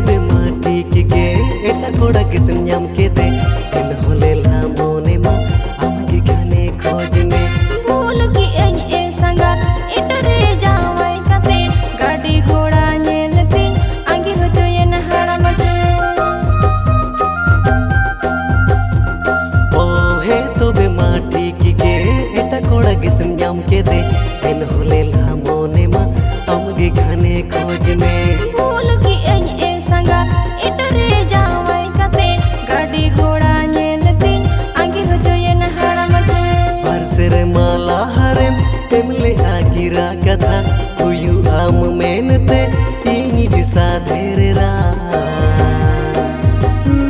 तोबे माटी के एटा कोड़ा किसम ᱧᱟᱢ केते इन होले ला मोने मा आगे गाने खोज में भूल की एन ए संगा इटरे जावाई कते गाड़ी घोड़ा नेलती आगे होचो ये नहाड़ा मचे ओ हे तोबे माटी के एटा कोड़ा किसम ᱧाम केते इन होले ला मोने मा आगे गाने खोज में भूल की एन ए संगा इटरे जावाई कते गाड़ी घोड़ा नेलती आगे होचो ये नहाड़ा मचे परसेर माला हरेम तेमले आगिरा कथा हुयु आम मेनते इनी दिशा धेरेरा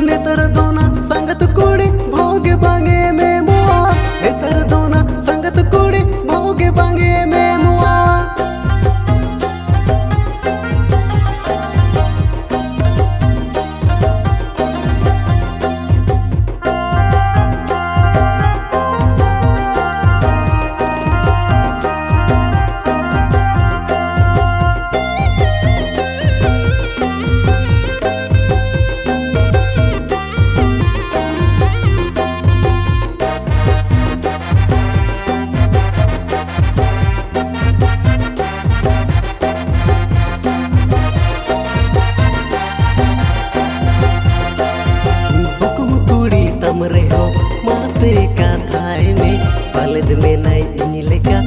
नेतर दोना संगत कुड़ी भोगे बांगे में मुआ नेतर दोना संगत कुड़ी भोगे बांगे में मुआ हमरे हो मासे का थाए में पलद में नहीं इनिले का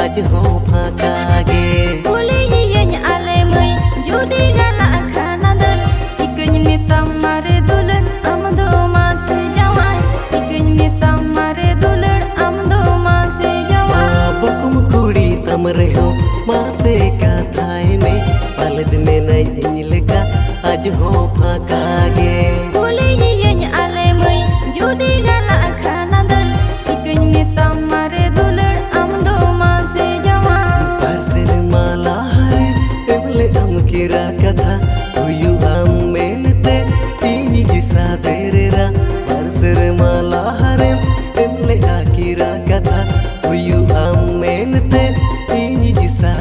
आज हो फाका गे बोले ये आले मई जुदी गला खाना दल चिकन में तमारे दुलर हम दो मासे जवान चिकन में तमारे दुलर हम दो मासे जवान बकुम कुड़ी तमरे हो मासे का थाए में पलद में नहीं इनिले का आज हो फाका गे बोले ये आले मई जुदी गला खाना दल चिकन में तमारे दुलर हम दो मासे जवान परसेर माला हरे एमले हम किरा कथा हुयु आम मेनते इनी दिशा धेरेरा परसेर माला हरे एमले आकिरा कथा हुयु आम मेनते इनी दिशा